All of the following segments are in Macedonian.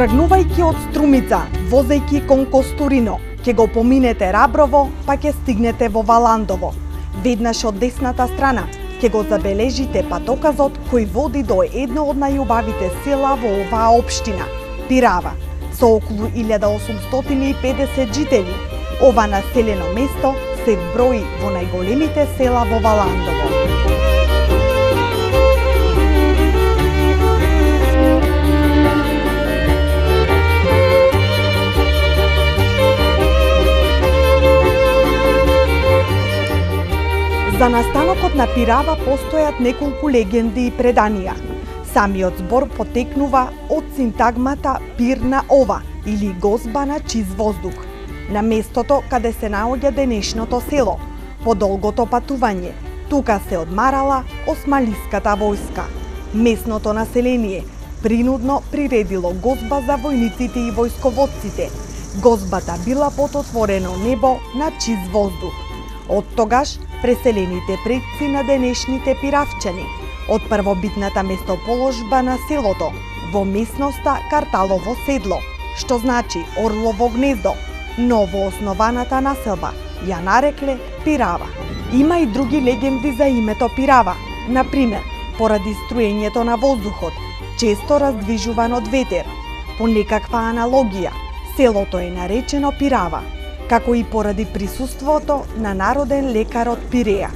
Тргнувајќи од Струмица, возејќи кон Костурино, ќе го поминете Раброво, па ќе стигнете во Валандово. Веднаш од десната страна ќе го забележите патоказот кој води до едно од најубавите села во оваа општина – Пирава, со околу 1850 жители. Ова населено место се брои во најголемите села во Валандово. За настанокот на Пирава постојат неколку легенди и преданија. Самиот збор потекнува од синтагмата пир на ова или гозба на чист воздух, на местото каде се наоѓа денешното село. По долгото патување, тука се одмарала османлиската војска. Местното население принудно приредило гозба за војниците и војсководците. Гозбата била под отворено небо на чист воздух. Од тогаш преселените предци на денешните пиравчани од првобитната местоположба на селото во местноста Карталово седло, што значи Орлово гнездо, новооснованата населба ја нарекле Пирава. Има и други легенди за името Пирава, например, поради струењето на воздухот, често раздвижуван од ветер. По некаква аналогија, селото е наречено Пирава, како и поради присуството на народен лекар од Пиреја.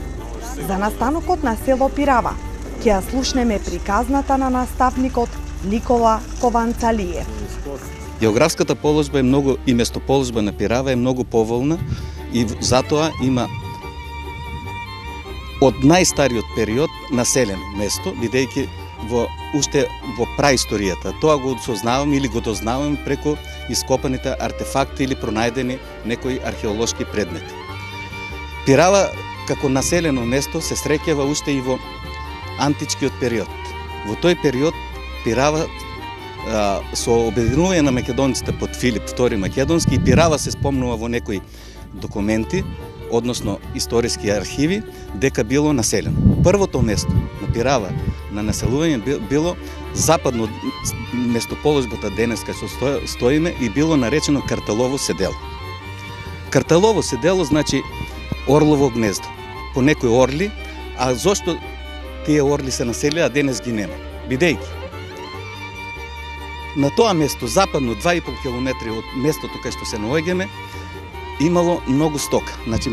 За настанокот на село Пирава ќе ја слушнеме приказната на наставникот Никола Кованцалиев. Географската положба е многу и местоположба на Пирава е многу поволна и затоа има од најстариот период населено место, бидејќи уште во праисторијата. Тоа го сознаваме или го дознаваме преку ископаните артефакти или пронајдени некои археолошки предмети. Пирава како населено место се среќава уште и во античкиот период. Во тој период Пирава со обединување на македонците под Филип II Македонски и Пирава се спомнува во некои документи, односно историски архиви, дека било населено. Првото место на Пирава на населување било западно местоположбата денеска што стоиме и било наречено Карталово седело. Карталово седело значи Орлово гнездо. По некои орли, а зошто тие орли се населија, а денес ги нема? Бидејќи на тоа место, западно 2,5 километри од местото кај што се наоѓаме, имало многу стока. Значи,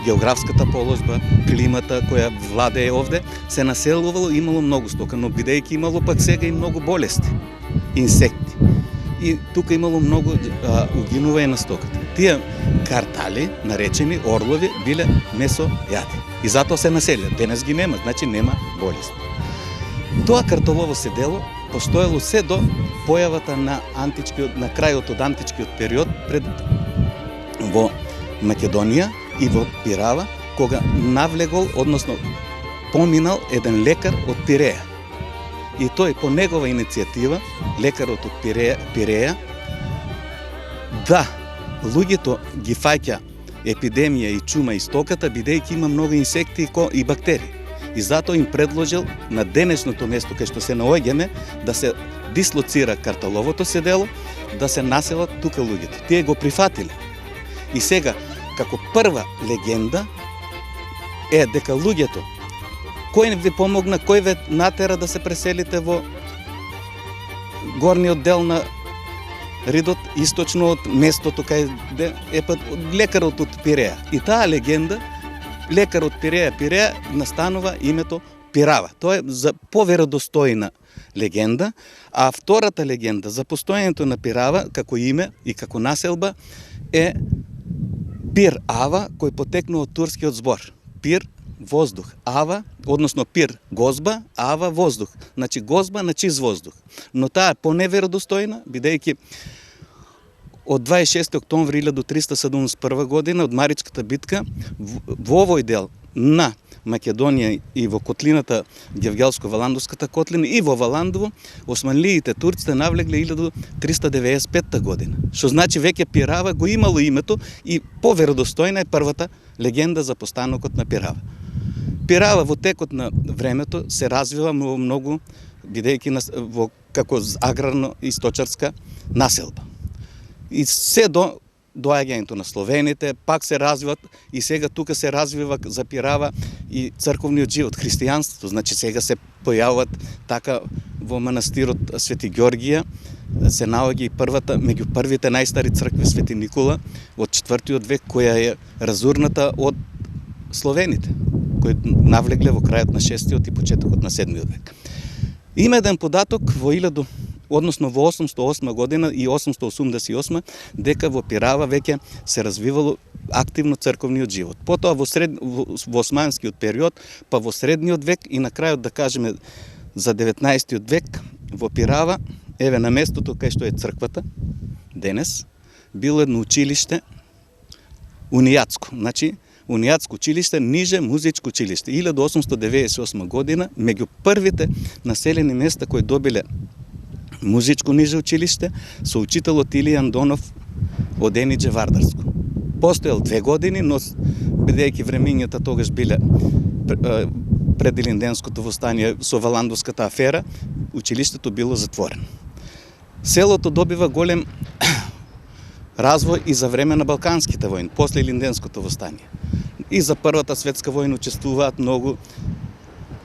географската положба, климата која владее овде, се населувало, имало многу стока, но бидејќи имало пак сега и многу болести, инсекти. И тука имало многу угинување на стоката. Тие картали, наречени орлови, биле месојади. И затоа се населија. Денес ги нема, значи нема болести. Тоа Карталово седело постоело се до појавата на крајот од античкиот период во Македонија и во Пирава, кога навлегол, односно поминал еден лекар од Пиреја. И тој по негова иницијатива, лекарот од Пиреја, да луѓето ги фаќа епидемија и чума и стоката, бидејќи има многу инсекти и бактерии. И затоа им предложил на денешното место кај што се наоѓаме да се дислоцира Карталовото седело, да се населат тука луѓето. Тие го прифатиле. И сега, како прва легенда е дека луѓето, кој ви помогна, кој ве натера да се преселите во горниот дел на Ридот, источно од местото кај е лекарот од Пиреја. И таа легенда, лекар од Пиреја настанува името Пирава. Тоа е за поверодостојна легенда, а втората легенда за постојањето на Пирава како име и како населба е Пир Ава, кој потекнува од турскиот збор. Пир воздух, Ава, односно пир гозба, Ава воздух. Значи гозба на чист воздух. Но таа е поневеродостојна, бидејќи од 26. октомври 1371 година, од Маричката битка, во овој дел на Македонија и во котлината Гевгелско-Валандовската котлина и во Валандово, османлиите турците навлегле 1395 година. Што значи веќе Пирава го имало името и поверодостојна е првата легенда за постанокот на Пирава. Пирава во текот на времето се развива многу, бидејќи во како аграрно и сточарска населба. И се до доаѓањето на словените, пак се развиват и сега тука се развива за Пирава и црковниот живот, христијанството. Значи сега се појавуваат така во манастирот Свети Ѓоргија, се наоѓа и меѓу првите најстари цркви Свети Никола од 4. век, која е разурната од словените, кои навлегле во крајот на 6. и почетокот на 7. век. Има еден податок во 808 година и 888 дека во Пирава веќе се развивало активно црковниот живот. Потоа во османскиот период, па во средниот век и на крајот да кажеме за 19. век во Пирава, еве на местото кај што е црквата денес, било едно училиште унијатско. Значи унијатско училиште, ниже музичко училиште. 1898 година, меѓу првите населени места кои добиле музичко ниже училиште, со учителот Илија Андонов од Енидже Вардарско. Постоел 2 години, но бидејќи времињата тогаш биле пред Илинденското востание со Валандовската афера, училиштето било затворено. Селото добива голем развој и за време на Балканските војни, после Илинденското востание. И за Првата светска војна учествуваат многу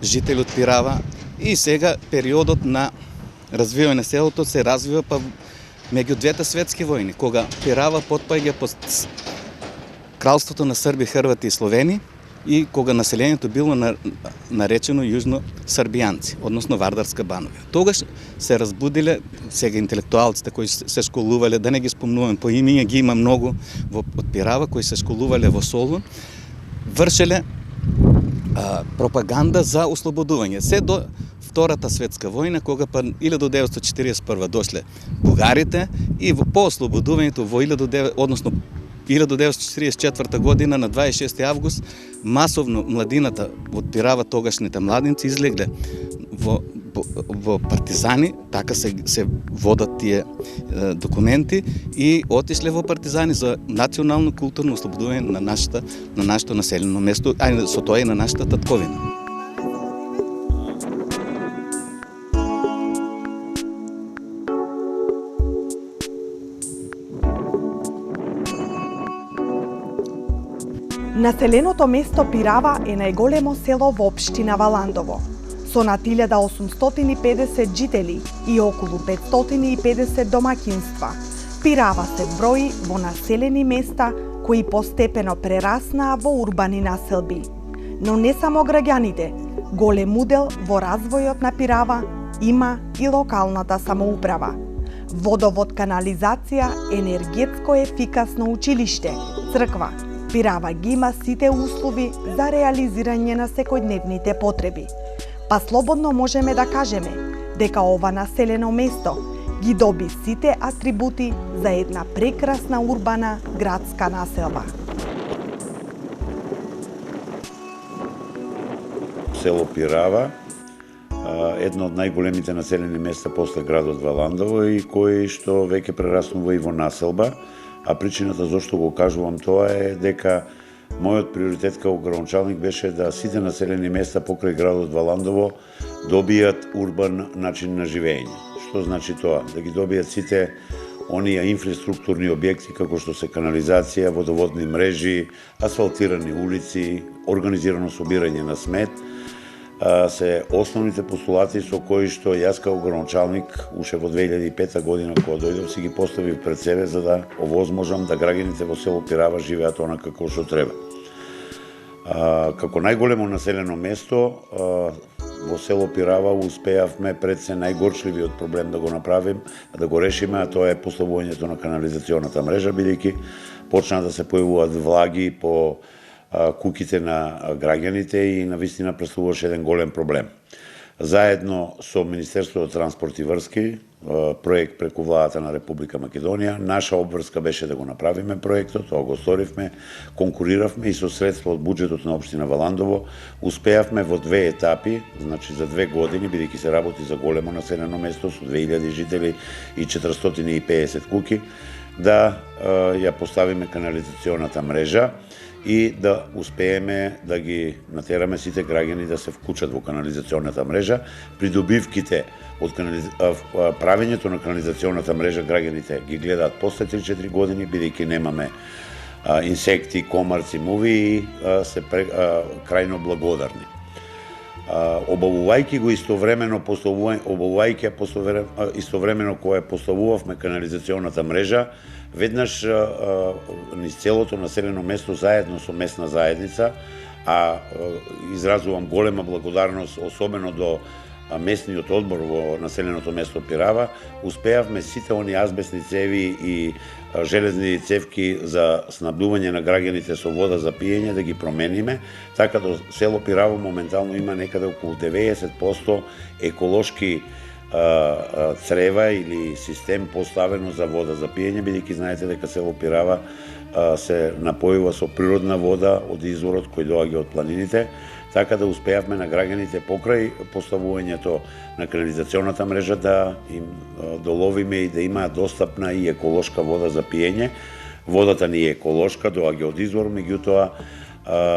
жители од Пирава и сега периодот на развивање на селото се развива па меѓу двете светски војни, кога Пирава потпаѓа под кралството на Срби, Хрвати и Словени и кога населението било наречено јужно-србијанци, односно Вардарска Бановија. Тогаш се разбудиле сега интелектуалците кои се школувале, да не ги спомнувам по имиња, ги има многу од Пирава кои се школувале во Солун, вршеле пропаганда за ослободување. Се до Втората светска војна, кога па 1941 дошле бугарите и по ослободувањето во 1944 година на 26 август масовно младината од Пирава, тогашните младинци, излегле во партизани, така се водат тие документи, и отишле во партизани за национално културно ослободување на нашето населено место, а со тоа и на нашата татковина. Населеното место Пирава е најголемо село во општина Валандово, со над 1850 жители и околу 550 домаќинства. Пирава се брои во населени места кои постепено прераснаа во урбани населби. Но не само граѓаните, голем удел во развојот на Пирава има и локалната самоуправа. Водовод, канализација, енергетско ефикасно училиште, црква. Пирава ги има сите услови за реализирање на секојдневните потреби. Па слободно можеме да кажеме дека ова населено место ги доби сите атрибути за една прекрасна урбана градска населба. Село Пирава, едно од најголемите населени места после градот Валандово и кој што веќе прераснува и во населба. А причината зашто го кажувам тоа е дека мојот приоритет како градоначалник беше да сите населени места покрај градот Валандово добијат урбан начин на живење. Што значи тоа? Да ги добијат сите оние инфраструктурни објекти како што се канализација, водоводни мрежи, асфалтирани улици, организирано собирање на смет, се основните постулати со кои што јас како градоначалник уште во 2005 година кога дојдов си ги поставив пред себе за да овозможам да граѓаните во село Пирава живеат онака како што треба. Како најголемо населено место во село Пирава успеавме пред се најгорчливиот проблем да го направим, да го решиме, а тоа е поставувањето на канализационата мрежа, бидејќи почна да се појавуваат влаги по куќите на граѓаните и навистина представуваше еден голем проблем. Заедно со Министерството транспорт и врски, проект преку владата на Република Македонија, наша обврска беше да го направиме проектот, тоа го сторивме, конкуриравме и со средства од буџетот на општина Валандово успеавме во 2 етапи, значи за 2 години, бидејќи се работи за големо населено место со 2000 жители и 450 куќи, да ја поставиме канализационата мрежа и да успееме да ги натераме сите граѓани да се вклучат во канализационната мрежа. Придобивките од правењето на канализационната мрежа граѓаните ги гледаат после 3-4 години, бидејќи немаме инсекти, комарци, муви и се крајно благодарни. Обавувајќи го истовремено кога поставувавме канализационната мрежа, веднаш низ целото населено место заедно со местна заедница, а изразувам голема благодарност особено до местниот одбор во населеното место Пирава, успеавме сите они азбестни цеви и железни цевки за снабдување на граѓаните со вода за пиење да ги промениме, така да село Пирава моментално има некаде околу 90% еколошки црева или систем поставено за вода за пиење, бидејќи знаете дека село Пирава се напојува со природна вода од изворот кој доаѓа од планините, така да успеавме на граѓаните покрај поставувањето на канализационната мрежа да им доловиме и да имаат достапна и еколошка вода за пиење. Водата ни е еколошка, доаѓа од извор, меѓутоа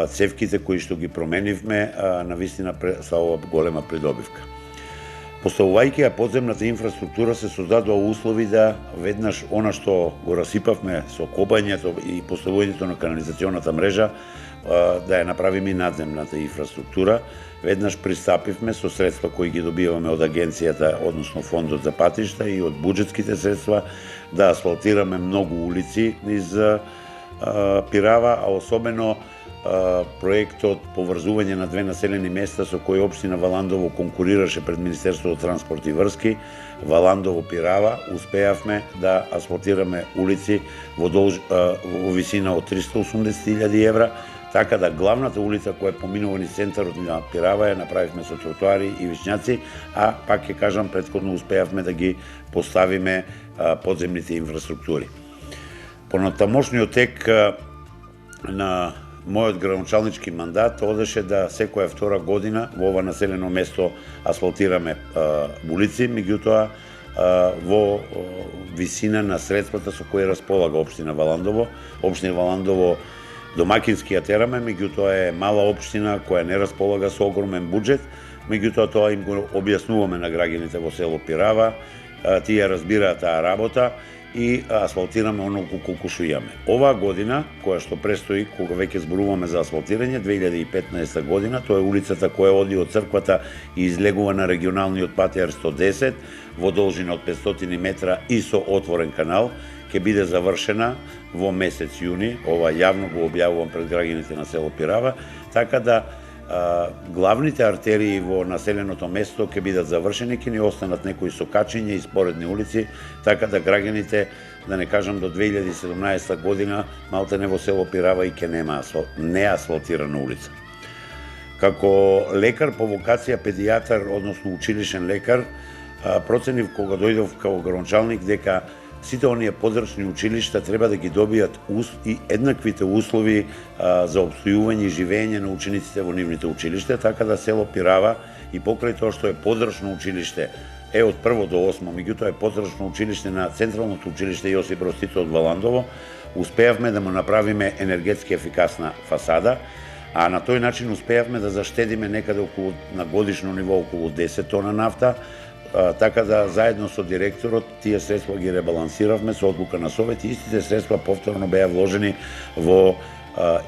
цевките кои што ги променивме навистина са ова голема придобивка. Поставувајќи ја подземната инфраструктура се создадува услови да веднаш она што го расипавме со копањето и поставувањето на канализационната мрежа да ја направиме и надземната инфраструктура. Веднаш пристапивме со средства кои ги добиваме од агенцијата, односно фондот за патишта и од буџетските средства да асфалтираме многу улици низ Пирава, а особено проектот поврзување на две населени места со кои општина Валандово конкурираше пред Министерството транспорт и врски, Валандово-Пирава, успеавме да асфалтираме улици во висина од 380.000 евра, така да главната улица која поминува низ центарот на Пирава ја направивме со тротоари и вишњаци, а пак ќе кажам претходно успеавме да ги поставиме подземните инфраструктури. Понатамошниот тек на мојот градоначалнички мандат одеше да секоја втора година во ова населено место асфалтираме улици, меѓутоа во висина на средствата со кои располага општина Валандово. Општина Валандово домакински ја тераме, меѓутоа е мала општина која не располага со огромен буџет, меѓутоа тоа им го објаснуваме на граѓаните во село Пирава, тие разбираат таа работа и асфалтираме онолку колку што имаме. Оваа година, која што престои, кога веќе зборуваме за асфалтирање, 2015 година, тоа е улицата која оди од црквата и излегува на регионалниот пат R110 во должина од 500 метра и со отворен канал, ќе биде завршена во месец јуни. Ова јавно го објавувам пред граѓаните на село Пирава, така да главните артерии во населеното место ќе бидат завршени, ќе ни останат некои сокачиња и споредни улици, така да граѓаните, да не кажам до 2017 година, малтене во село Пирава и ќе нема неасфалтирана улица. Како лекар по вокација педијатар, односно училишен лекар, проценив кога дојдов како градоначалник дека сите оние подрачни училишта треба да ги добијат и еднаквите услови за обстојување и живење на учениците во нивните училишта, така да село Пирава и покрај тоа што е подрачно училиште е од 1 до 8, меѓутоа е подрачно училиште на Централното училиште Јосип Броз Тито од Валандово, успеавме да му направиме енергетски ефикасна фасада, а на тој начин успеавме да заштедиме некаде околу на годишно ниво околу 10 тона нафта, така да заедно со директорот тие средства ги ребалансиравме со одлука на Совет и истите средства повторно беа вложени во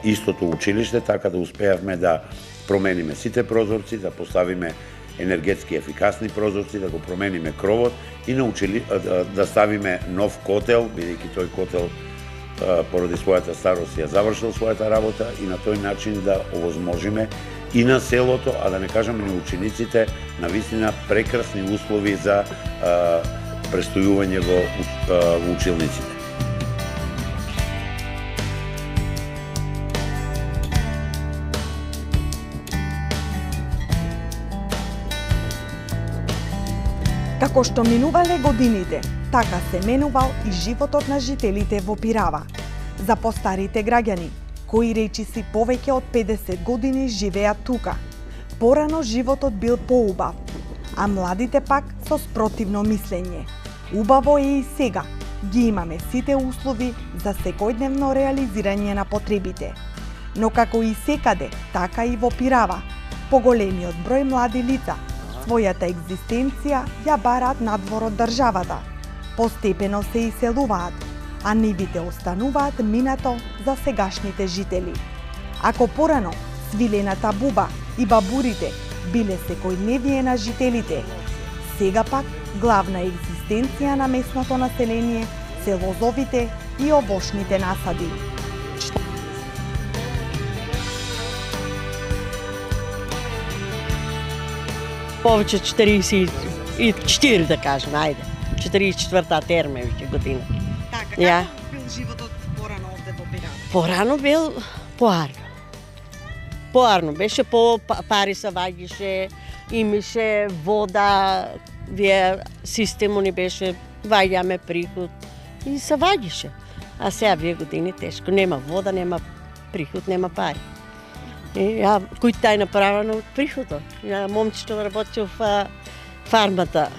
истото училиште, така да успеавме да промениме сите прозорци, да поставиме енергетски ефикасни прозорци, да го промениме кровот и да ставиме нов котел, бидејќи тој котел поради својата старост ја завршил својата работа и на тој начин да овозможиме и на селото, а да не кажам и учениците, навистина прекрасни услови за престојување во училниците. Како што минувале годините, така се менувал и животот на жителите во Пирава. За постарите граѓани, кои речиси повеќе од 50 години живеат тука, порано животот бил поубав, а младите пак со спротивно мислење. Убаво е и сега, ги имаме сите услови за секојдневно реализирање на потребите. Но како и секаде, така и во Пирава, поголемиот број млади лица својата екзистенција ја бараат надвор од државата. Постепено се иселуваат, а нивите остануваат минато за сегашните жители. Ако порано свилената буба и бабурите биле секојдневие на жителите, сега пак главна екзистенција на местното население се лозовите и овошните насади. Повеќе 44 да кажем, ајде. 44-та терме веќе година. Така, Ја. како бил животот порано овде во Пирава? Порано бил поарно. Поарно беше, по пари се ваѓаше, имаше вода, системот ни беше, ваѓаме приход и се ваѓаше. А сега вие години тешко, нема вода, нема приход, нема пари. И ја, кој тај направено од приходот. Ја момчето работи во фармата.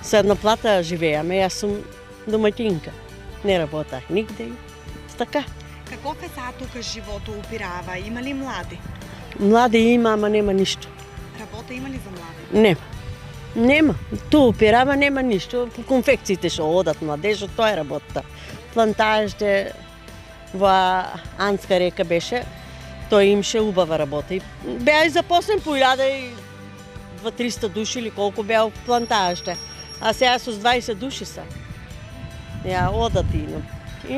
Со една плата живееме, јас сум домаќинка. Не работах нигде. Така. Каков е сега тука животот у Пирава? Има ли млади? Млади има, ама нема ништо. Работа има ли за млади? Не. Нема. Ту Пирава нема ништо. По конфекциите што одат младежот, тоа е работа. Плантажите во Анска река беше, тој имаше убава работа. И беа и запослен по 1300 души или колку беа в плантажите. А сега со 20 души са. Ја одат и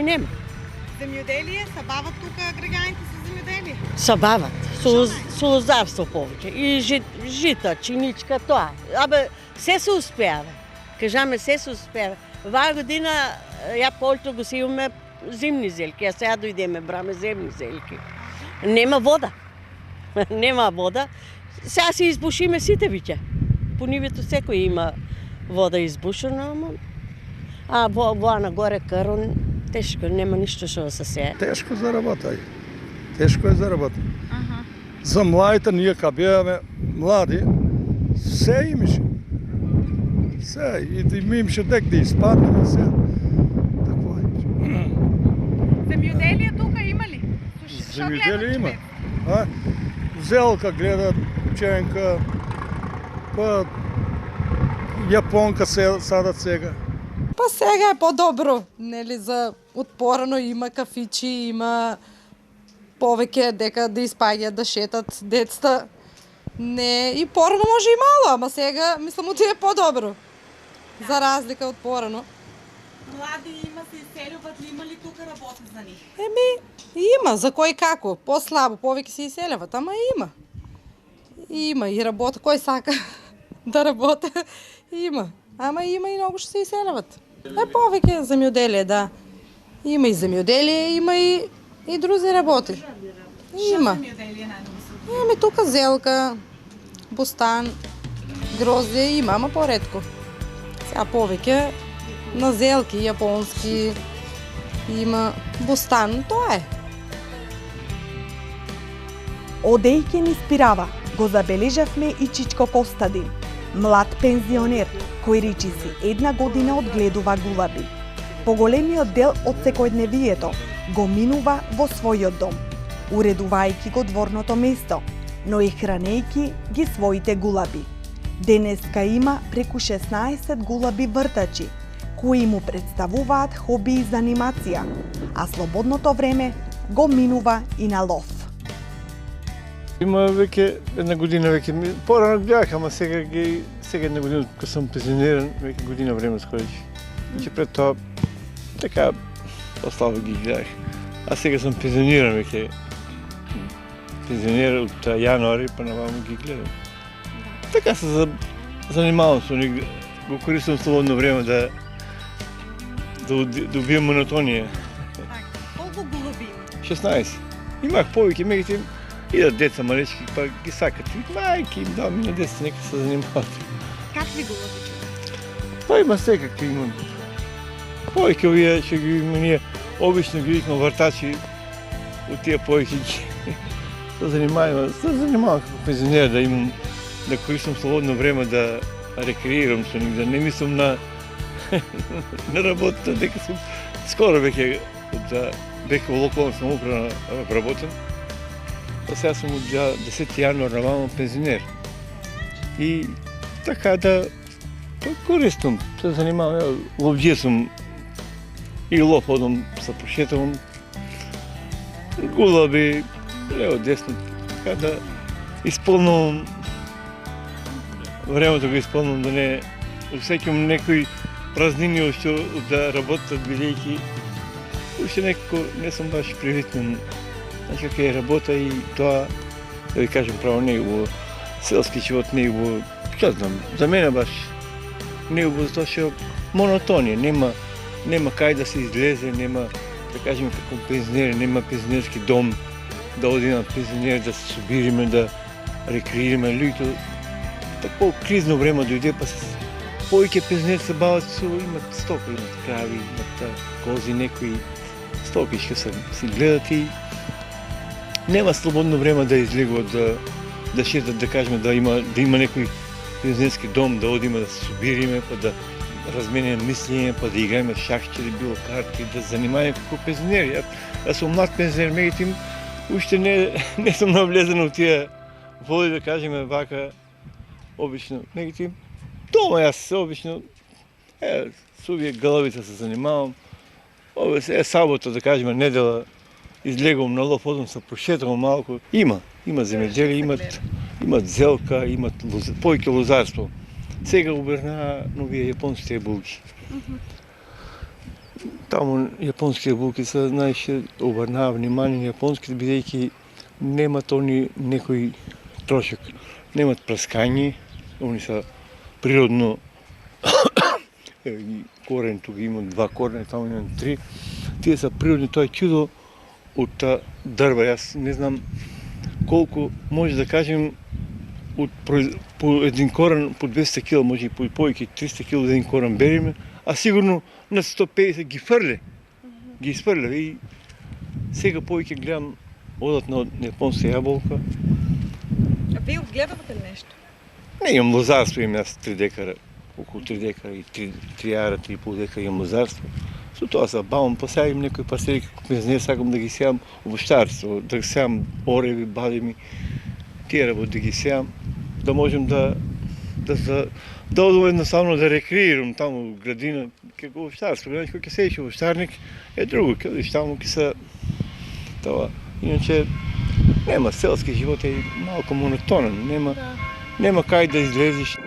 нема. Земјоделие, се бават тука граѓаните со земјоделие? Се бават, со лозарство повеќе. И жита, чиничка, тоа. Абе, се се успеава. Кажаме, се се успеава. Ваа година ја полто го си имаме зимни зелки, а сега дојдеме браме земни зелки. Нема вода. Нема вода. Сега се избушиме сите виќе. По нивето секој има вода избушена, а во нагоре Карон тешко, нема ништо што да се сее. Тешко за работа. Тешко е за работа. За младите, ние кога беваме млади, се имаше. Се, и ми имаше дек да изпаднеме се. Такво е. Земјоделие тука има ли? Земјоделие има. Зелка гледат, пченка, па јапонка садат сега. Па сега е по-добро, нели, за отпорано има кафичи, има повеќе дека да испаѓаат, да шетат децата. Не, и порано може и мало, ама сега мислам е по-добро. За разлика од порано. Млади има се иселуват ли, има ли тука работа за нив? Има, за кој како, по-слабо, повеќе се иселеват, ама има. Има и работа, кој сака да работи, има. Ама има и многу што се иселеват. Повеќе земјоделие, да. Има и земјоделие, има и други работи. Има. Што земјоделие најдобро? Тука зелка, бустан, гроздје има, ама поретко. Сега повеќе на зелки, јапонски, има бустан, тоа е. Одејќи низ Пирава, го забележавме и Чичко Костадин, млад пензионер, кој речиси една година одгледува гулаби. Поголемиот дел од секојдневието го минува во својот дом, уредувајќи го дворното место, но и хранејќи ги своите гулаби. Денеска има преку 16 гулаби вртачи, кои му представуваат хоби и занимација, а слободното време го минува и на лов. Има веќе една година веќе, порано бях, ама сега една година кога сум пензиониран, веќе година време сходиш. Значи пред тоа така по-слабо ги гледах. А сега сум пензиониран веќе. Пензионер од јануари па наваму ги гледам. Така се занимавам со них, го користам слободно време да убијам монотонија. Колку гулаби? 16. Имах повеќе, меѓутоа идат деца малечки, па ги сакат. Мајки им дам на деца, нека се занимават. Какви гулаби? Па има секакви има. Повеќе овие што ги има ние, обично ги викаме вртачи, од тие повеќе се занимавам како пензионер, да имам, да користам слободно време да рекреирам со нив, да не мислам на работата, дека сум скоро веќе од бех во локална самоуправа работен, па сега сум од 10 јануар наваму пензионер. И така да користам, се занимавам, ловџија сум и лов одам, се прошетувам, гулаби, лево десно, така да исполнувам времето го исполнувам, да не усеќам некои празнини уште да работат, бидејќи уште некако не сум баш привикнен. Значи, како е работа и тоа, да ви кажем право, не е убаво. Селски живот не е убаво, што знам, за мене баш не е убаво, затоа што монотонија, нема кај да се излезе, нема, да кажем, како пензионери, нема пензионерски дом, да оди на пензионер, да се собириме, да рекреираме. Луѓето, тако кризно време дојде, па повеќе пензионери се бават со, имат стока, имат крави, имат кози, некои стокички си гледат и нема слободно време да излегуват, да шетат, да кажеме, да има некој пензионерски дом, да одиме, да се собириме, па да разменеме мислење, па да играеме шахче или било карти, да занимаеме како пензионери. Јас сум млад пензионер, меѓутоа уште не сум навлезен во тие води, да кажеме вака, обично. Меѓутоа дома јас обично со овие галавица се занимавам. Ове сабота, да кажеме, недела, излегувам на лов, одам се прошетувам малку. Има земјоделие, имат зелка, имат повеќе лозарство. Сега обернаа новија јапонските булки. Таму јапонските булки се најше обрнаа внимание на јапонските, бидејќи немат они некој трошок. Немат праскање, они се природно корен, тука има 2 корена, таму има 3. Тие се природни, тоа е чудо од дрва. Јас не знам колку може да кажем по еден корен, по 200 кг, може и по повеќе 300 кг еден корен береме, а сигурно на 150 ги фрле. Ги испрля. И сега повеќе гледам одат на јапонска јаболка. А вие одгледавате нешто? Не, имам лозарство, имам јас 3 декара, околу 3 декара и 3 ара, 3,5 декара имам лозарство. Со тоа се бавам, па сега имам некои парцели, како пензионер, сакам да ги сеам овощарство, да ги сеам ореви, бадеми, тие работи да ги сеам, да можем да одам едноставно да рекреирам таму градина, како овощарство. Значи, кога ќе седиш овощарник е друго, ќе одиш таму ќе се тоа. Иначе нема, селски живот е малку монотонен, нема кај да излезеш.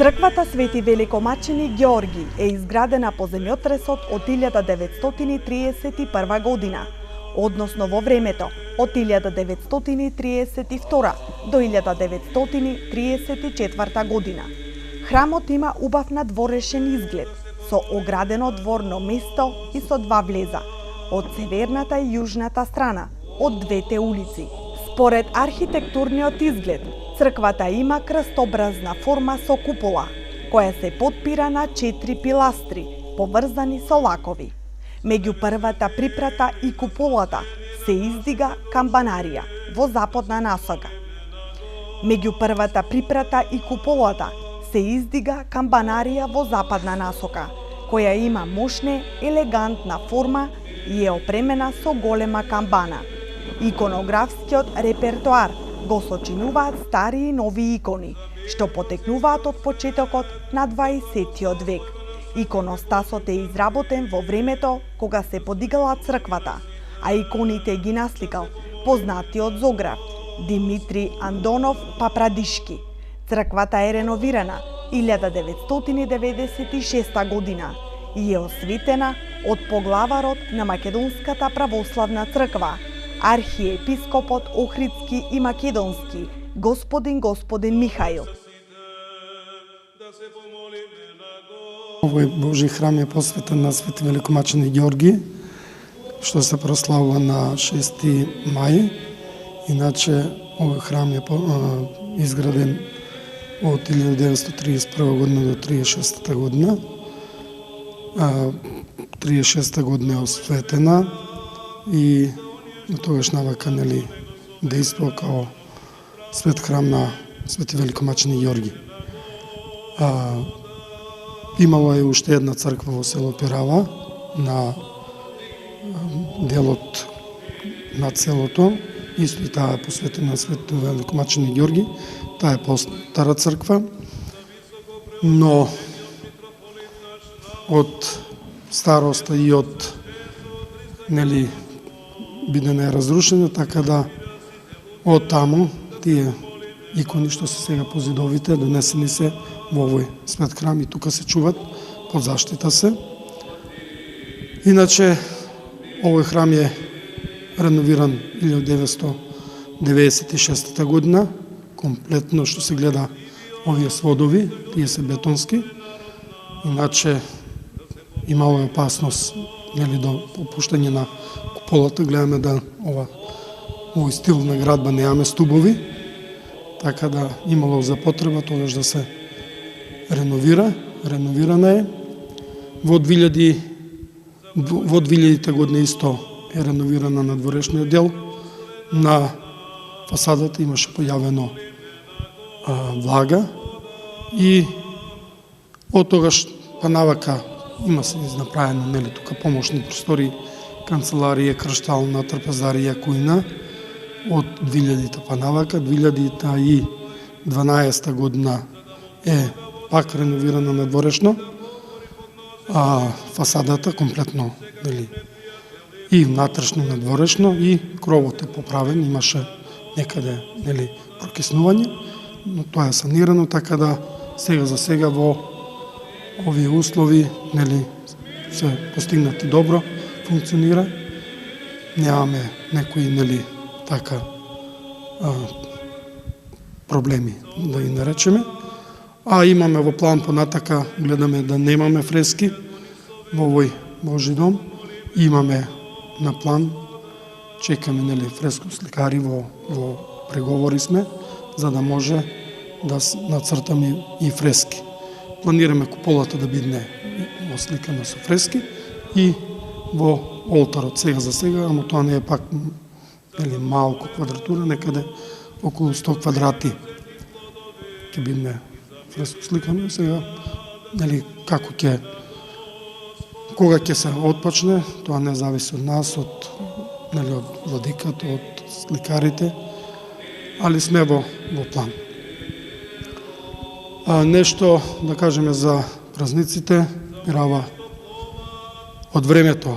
Црквата Свети Великомачени Георги е изградена по земјотресот од 1931 година, односно во времето од 1932 до 1934 година. Храмот има убав надворешен изглед, со оградено дворно место и со 2 влеза, од северната и јужната страна, од двете улици. Според архитектурниот изглед, црквата има крстобразна форма со купола, која се потпира на 4 пиластри, поврзани со лакови. Меѓу првата припрата и куполата се издига камбанарија во западна насока. Меѓу првата припрата и куполата се издига камбанарија во западна насока, која има мощна, елегантна форма и е опремена со голема камбана. Иконографскиот репертоар го сочинуваат стари и нови икони, што потекнуваат од почетокот на 20 век. Иконостасот е изработен во времето кога се подигала црквата, а иконите ги насликал познатиот зограф Димитри Андонов Папрадишки. Црквата е реновирана 1996 година и е осветена од поглаварот на Македонската православна црква, архиепископот Охридски и Македонски, господин Михаил. Овој Божи храм е посветен на Свети Великомачени Георги, што се прославува на 6 мај. Иначе, овој храм е изграден од 1931 година до 1936 година. 1936 година е осветена и на тогаш навака действо као свет храм на Свети Великомачени Ѓорги. Имало е уште една црква во село Пирава на делот над селото, исто и таа е посветена на Свети Великомачени Ѓорги. Таа е постара црква, но од староста и од бидене е разрушена, така да од таму тие икони што се сега по зидовите донесени се во овој свет храм и тука се чуват, под заштита се. Иначе овој храм е реновиран 1996 година, комплетно што се гледа овие сводови, тие се бетонски. Иначе имало е опасност до опуштање на куполата, гледаме да овој стил на градба немаме стубови, така да имало за потреба тогаш да се реновира. Реновирана е. Во 2000 година исто е реновирана на надворешниот дел. На фасадата имаше појавено влага и од тогаш па навака има се изнаправено тука помошни простори, канцеларија, крштална, трпезарија, кујна од 2000-та па навака. 2012 година е пак реновирана надворешно, а фасадата комплетно и внатрешно надворешно и кровот е поправен, имаше некаде прокиснување, но тоа е санирано, така да сега за сега во овие услови се постигнати добро, функционира. Немаме некои така проблеми да ги наречеме, а имаме во план понатака, гледаме да немаме фрески во овој Божи дом. Имаме на план, чекаме фреско сликари, во преговори сме, за да може да нацртаме и фрески. Планираме куполата да бидне осликана со фрески и во олтарот сега за сега, ама тоа не е пак малку квадратура, некаде околу 100 квадрати ќе бидне фреско сликано. Сега како кога ќе се отпочне, тоа не зависи од нас, од владиката, од сликарите, али сме во план. Нешто да кажеме за празниците. Пирава од времето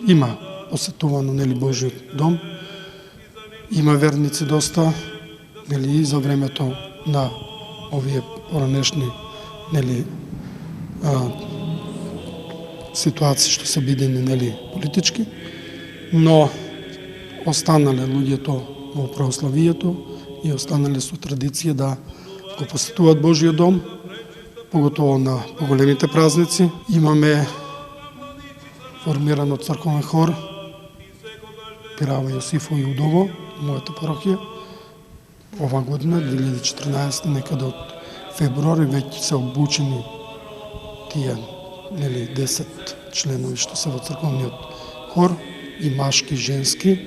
има посетувано Божиот дом, има верници доста, и за времето на овие поранешни ситуации што се бидени политички, но останале луѓето во православието и останале со традиција да го посетуваат Божиот дом, поготово на поголемите празници. Имаме формиран црковен хор Пирава, Јосифо и Удово, мојата парохија. Ова година, 2014, некаде од февруари, веќе се обучени тие 10 членови што се во црковниот хор, и машки и женски,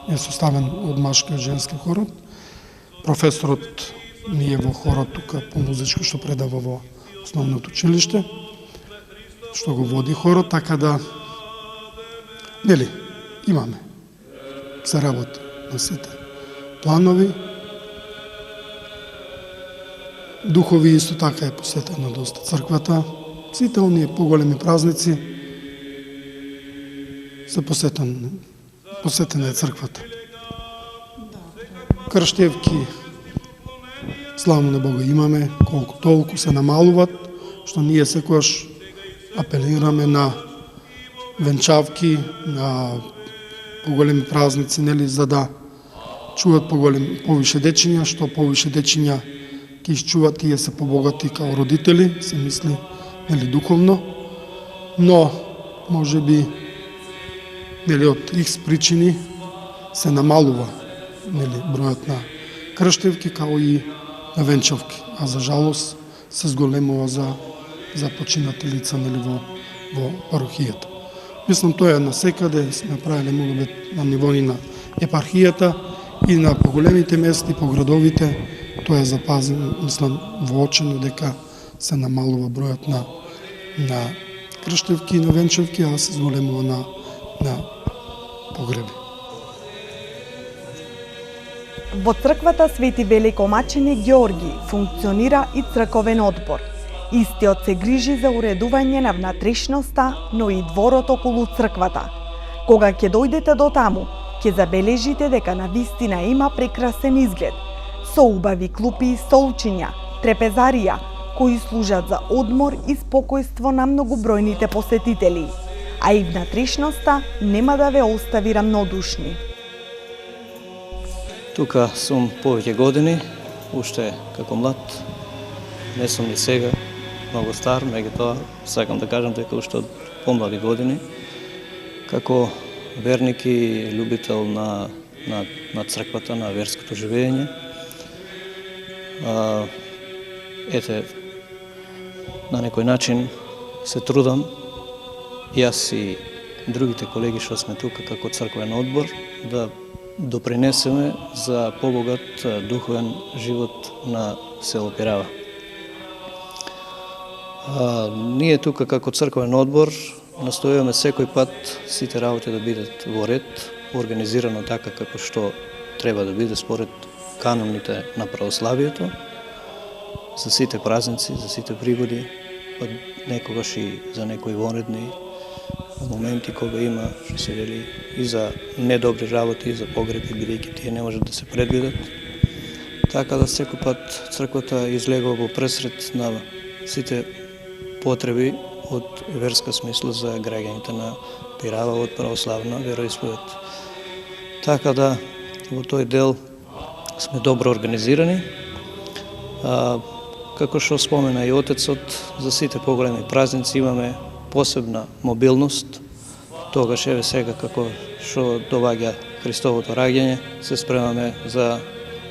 е составен од машки и женски хорот. Професорот ми е во хорот тука по музичко што предава во основното училиште, што го води хорот, така да имаме се работи на сите планови. Духови исто така е посетена доста црквата. Сите оние поголеми празници се посетена е црквата. Крштевки, слава на Бога, имаме, колку толку се намалуват, што ние секогаш апелираме на венчавки, на поголеми празници, за да чуват повише дечиња, што повише дечиња ќе изчуват, тие се побогати као родители, се мисли духовно, но може би од X причини се намалува бројот на крштевки као и на венчавки, а за жалост се зголемува за починати лица во парохијата. Мислам, тоа е насекаде, сме правиле молебет на нивони на епархијата и на поголемите места, по градовите, тоа е запазено, мислам, воочено дека се намалува бројот на крштевки и на венчевки, а се зголемува на погреби. Во црквата Свети Великомаченик Георги функционира и црковен одбор. Истиот се грижи за уредување на внатрешноста, но и дворот околу црквата. Кога ќе дојдете до таму, ќе забележите дека навистина има прекрасен изглед, со убави клупи и столчиња, трепезарија, кои служат за одмор и спокојство на многобројните посетители, а и внатрешноста нема да ве остави рамнодушни. Тука сум повеќе години, уште како млад, не сум ни сега многу стар, меѓутоа сакам да кажам дека уште од помлади години, како верник и љубител на црквата, на верското живење. Ете, на некој начин се трудам, јас и другите колеги што сме тука како црквен одбор, да допринесеме за побогат духовен живот на село Пирава. Ние тука како црквен одбор настојуваме секој пат сите работи да бидат во ред, организирано така како што треба да биде според каноните на православието, за сите празници, за сите пригоди, па некогаш и за некои вонредни моменти кога има, што се вели, и за недобри работи, и за погреби, бидејќи тие не можат да се предвидат. Така да секој пат црквата излегува во пресред на сите потреби од верска смисла за граѓаните на Пирава од православна вероисповед. Така да во тој дел сме добро организирани. Како што спомена и отецот, за сите поголеми празници имаме посебна мобилност. Тогаш еве сега како што доваѓа Христовото раѓање, се спремаме за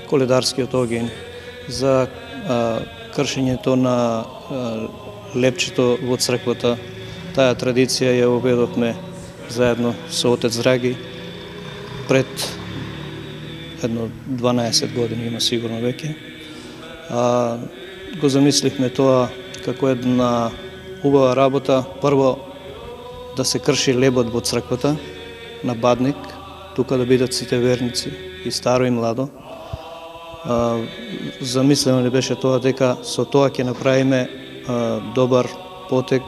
коледарскиот огин, за кршењето на лепчето во црквата. Таа традиција ја обедовме заедно со отец Драги пред едно 12 години има сигурно веќе. Го замислихме тоа како една убава работа. Прво да се крши лебот во црквата на Бадник, тука да бидат сите верници, и старо и младо. Замислено ли беше тоа дека со тоа ќе направиме добар потек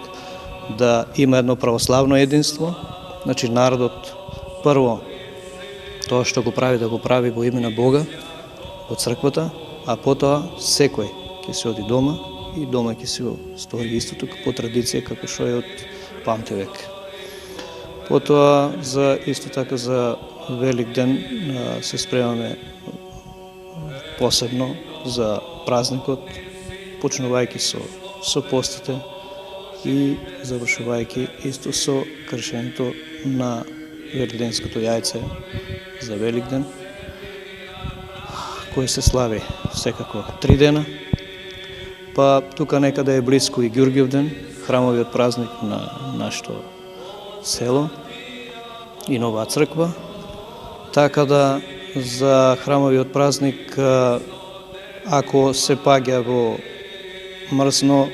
да има едно православно единство, значи народот прво тоа што го прави да го прави во име на Бога во црквата, а потоа секој ќе се оди дома и дома ќе се стори исто тука по традиција како што е од памтивек. Потоа исто така за Велик ден се спремаме посебно за празникот, почнувајќи со постите и завршувајќи исто со кршењето на великденското јајце за Велик ден, кој се слави секако 3 дена. Па тука некаде е блиско и Ѓурѓев ден, храмовиот празник на нашето село и Нова црква. Така да за храмовиот празник, ако се паѓа во мрзно,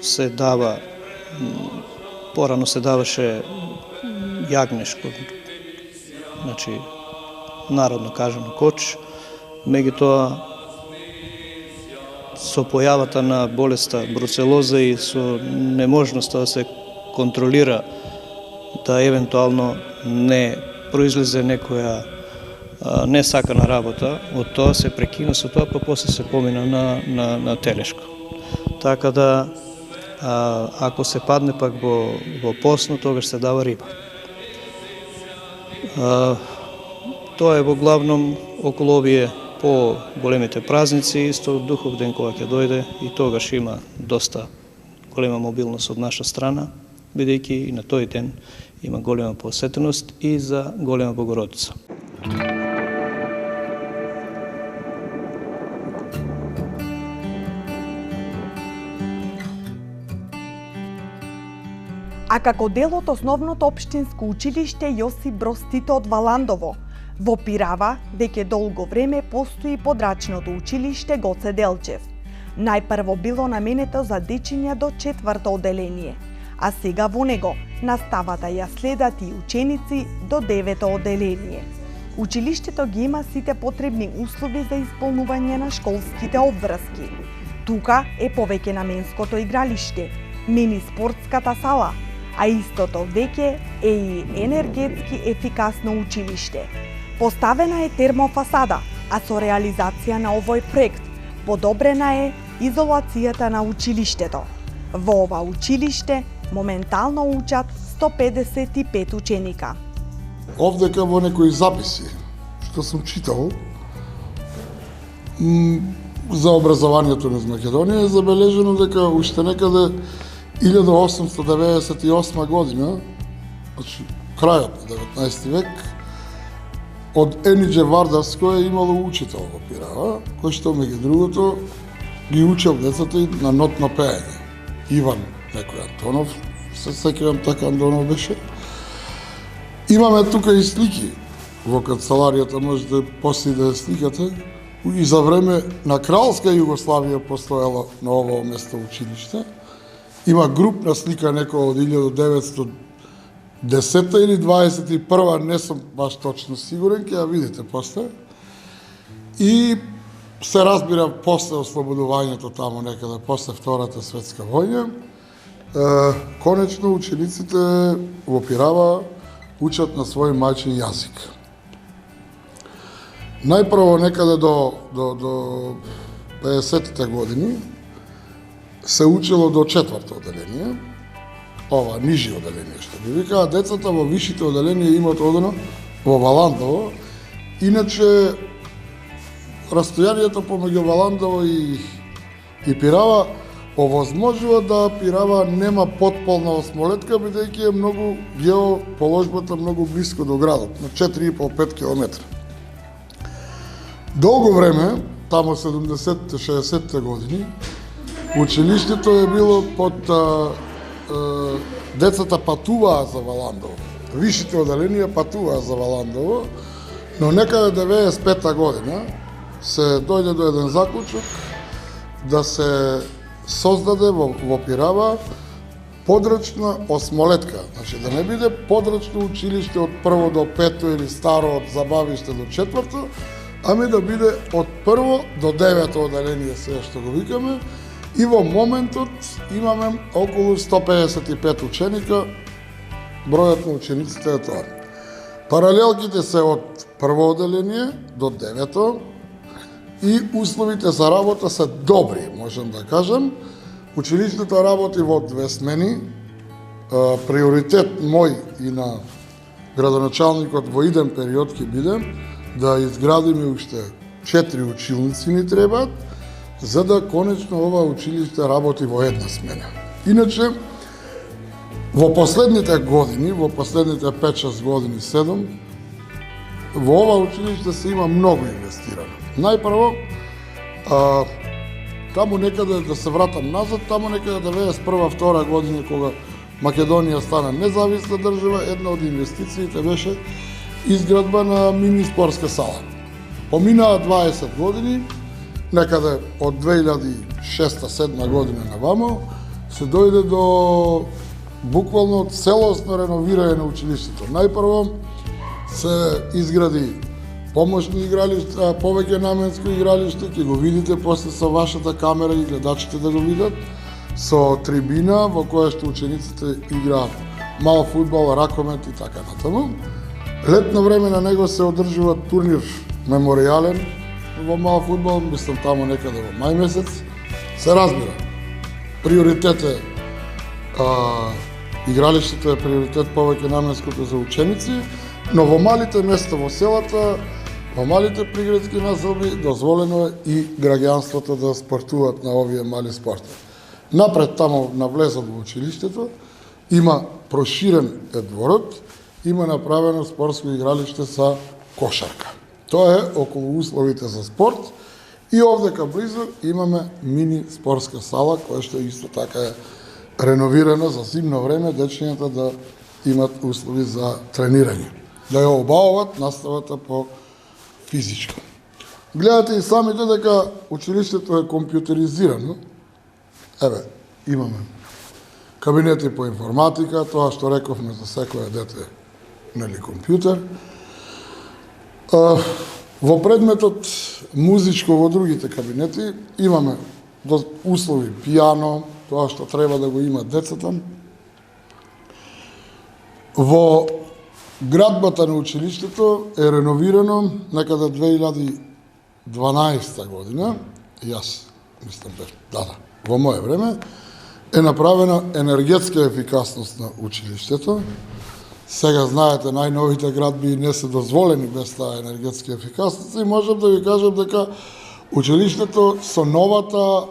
се дава, порано се даваше јагнешко, значи народно кажано коч, меѓутоа со појавата на болеста бруцелоза и со неможноста да се контролира да евентуално не произлезе некоја несакана работа, од тоа се прекина со тоа, па после се помина на телешко. Така да, ако се падне пак во постно, тогаш се дава риба. Тоа е во главном околу овие по големите празници, исто Духов ден кога ќе дојде, и тогаш има доста голема мобилност од наша страна, бидејќи и на тој ден има голема посетеност и за голема Богородица. А како дел од основното општинско училиште Јосип Броз Тито од Валандово, Во Пирава веќе долго време постои подрачното училиште Гоце Делчев. Најпрво било наменето за дечиња до 4-то оделение, а сега во него наставата ја следат и ученици до 9-то оделение. Училиштето ги има сите потребни услови за исполнување на школските обврски. Тука е повеќе наменското игралиште, мини спортската сала, а истото веќе е и енергетски ефикасно училиште. Поставена е термофасада, а со реализација на овој проект подобрена е изолацијата на училиштето. Во ова училиште моментално учат 155 ученика. Овдека во некои записи што сум читал за образованието низ Македонија е забележено дека уште некаде 1898 година, значи крајот на 19 век, од Енидже Вардарско е имало учител во Пирава, кој што меѓу другото ги учел децата и на нотно пеење. Иван некој Антонов, се сеќавам така Антонов беше. Имаме тука и слики во канцеларијата, можете после да ја сликате. И за време на Кралска Југославија постоело на ово место училиште. Има групна слика некоја од 1910 или 21, не сум баш точно сигурен, ќе ја видите после. И се разбира после ослободувањето таму некаде, после Втората светска војна, конечно учениците во Пирава учат на свој мајчин јазик. Најпрво некаде до 50-те години се учело до 4-то оделение, ова нижи оделение што ги викаат. Децата во вишите оделенија имаат одено во Валандово. Иначе растојанието помеѓу Валандово и Пирава овозможува да Пирава нема потполна осмолетка, бидејќи е многу геоположбата многу блиско до градот, на 4,5-5 километра. Долго време, тамо 70-60-те години, училиштето е било под децата патуваа за Валандово. Вишите оделенија патуваа за Валандово, но некаде 95-та година се дојде до еден заклучок да се создаде во Пирава подрачна осмолетка. Значи да не биде подрачно училиште од 1 до 5 или старо од забавиште до 4, ами да биде од 1 до 9 оделение, сега што го викаме. И во моментот имаме околу 155 ученика, бројот на учениците е тоа. Паралелките се од 1 оделение до 9 и условите за работа се добри, можам да кажам. Училиштето работи во 2 смени. Приоритет мој и на градоначалникот во иден период ќе биде да изградиме уште 4 училници ни требаат, за да конечно ова училиште работи во 1 смена. Иначе, во последните години, во последните 5-6 години, 7, во ова училиште се има многу инвестирано. Најпрво, таму некаде, да се вратам назад, таму некаде 91-2 година, кога Македонија стана независна држава, една од инвестициите беше изградба на мини спортска сала. Поминаа 20 години, некаде од 2006-2007 година навамо, се дојде до буквално целосно реновирање на училиштето. Најпрво се изгради помошни игралишта, повеќе наменско игралиште, ќе го видите после со вашата камера и гледачите да го видат, со трибина во која што учениците играат мал фудбал, ракомет и така натаму. Летно време на него се одржува турнир меморијален во мал фудбал, мислам таму некаде во мај месец. Се разбира, приоритет е игралиштето е приоритет повеќе наменското за ученици, но во малите места во селата, во малите приградски населби, дозволено е и граѓанството да спортуваат на овие мали спорти. Напред таму на влезот во училиштето има проширен е дворот, има направено спортско игралиште за кошарка. Тоа е околу условите за спорт и овдека близу имаме мини спортска сала која што исто така е реновирана за зимно време, дечињата да имат услови за тренирање. да ја обават наставата по физичко. Гледате и самите дека училиштето е компјутеризирано. Еве, имаме кабинети по информатика, тоа што рековме за секое дете, нели, компјутер. Во предметот музичко во другите кабинети имаме услови пијано, тоа што треба да го имат децата. Во градбата на училиштето е реновирано некаде 2012 година, јас мислам во мое време, е направена енергетска ефикасност на училиштето. Сега знаете, најновите градби не се дозволени без таа енергетска ефикасност и можам да ви кажам дека училиштето со новата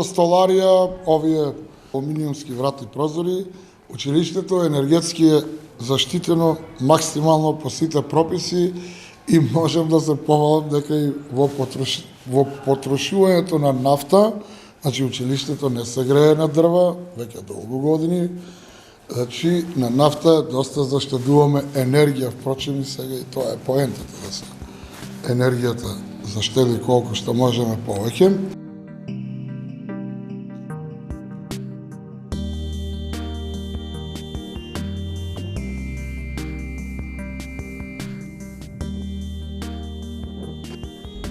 столарија, овие алуминиумски врати прозори, училиштето енергетски е заштитено максимално по сите прописи и можам да се похвалам дека и во потрошувањето на нафта, значи училиштето не се грее на дрва, веќе долго години, значи на нафта доста заштедуваме енергија, впрочем и сега и тоа е поентата, да се енергијата заштеди колку што можеме повеќе.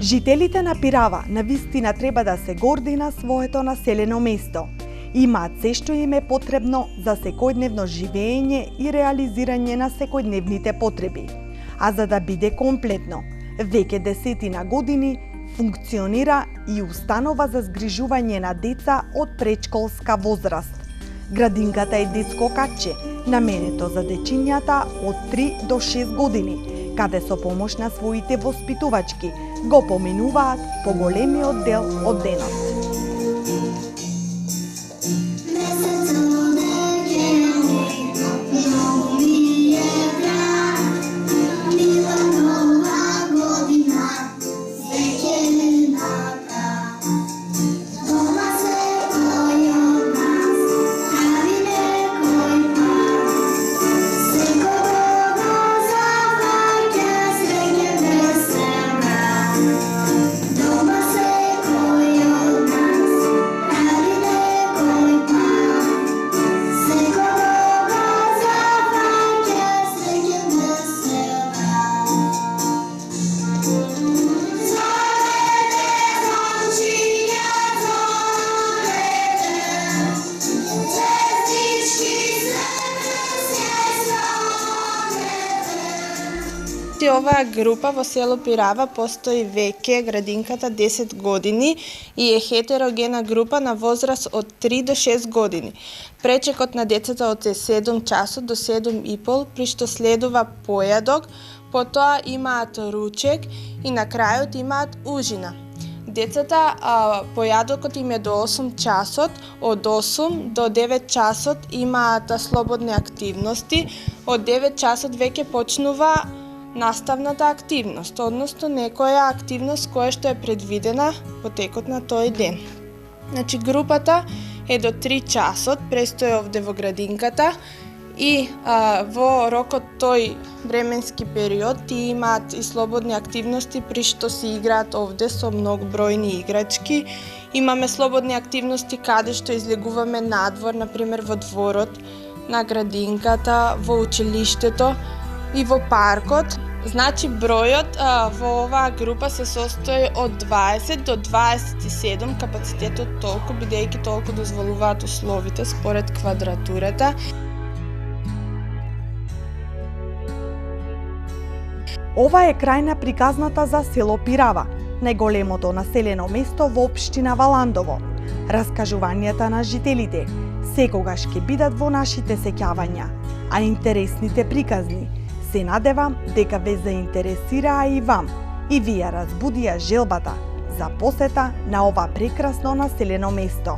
Жителите на Пирава навистина треба да се горди на своето населено место. Имаат се што им е потребно за секојдневно живење и реализирање на секојдневните потреби. А за да биде комплетно, веќе десетина години функционира и установа за згрижување на деца од предшколска возраст. Градинката е детско катче, наменето за дечињата од 3 до 6 години, каде со помош на своите воспитувачки го поминуваат поголемиот дел од денот. Оваа група во село Пирава постои веќе градинката 10 години и е хетерогена група на возраст од 3 до 6 години. Пречекот на децата од 7 часот до 7,5, при што следува појадок, потоа имаат ручек и на крајот имаат ужина. Децата, појадокот им е до 8 часот, од 8 до 9 часот имаат слободни активности, од 9 часот веќе почнува наставната активност, односно некоја активност која што е предвидена во текот на тој ден. Значи, групата е до 3 часот, престои овде во градинката и во рокот тој временски период ти имаат и слободни активности при што се играат овде со многу бројни играчки. Имаме слободни активности каде што излегуваме надвор, например во дворот на градинката, во училиштето и во паркот. Значи, бројот во оваа група се состои од 20 до 27, капацитетот толку, бидејќи толку дозволуваат условите според квадратурата. Ова е крајна приказната за село Пирава, најголемото населено место во општина Валандово. Раскажувањата на жителите секогаш ќе бидат во нашите сеќавања, а интересните приказни се надевам дека ве заинтересираа и вам и ви ја разбудија желбата за посета на ова прекрасно населено место.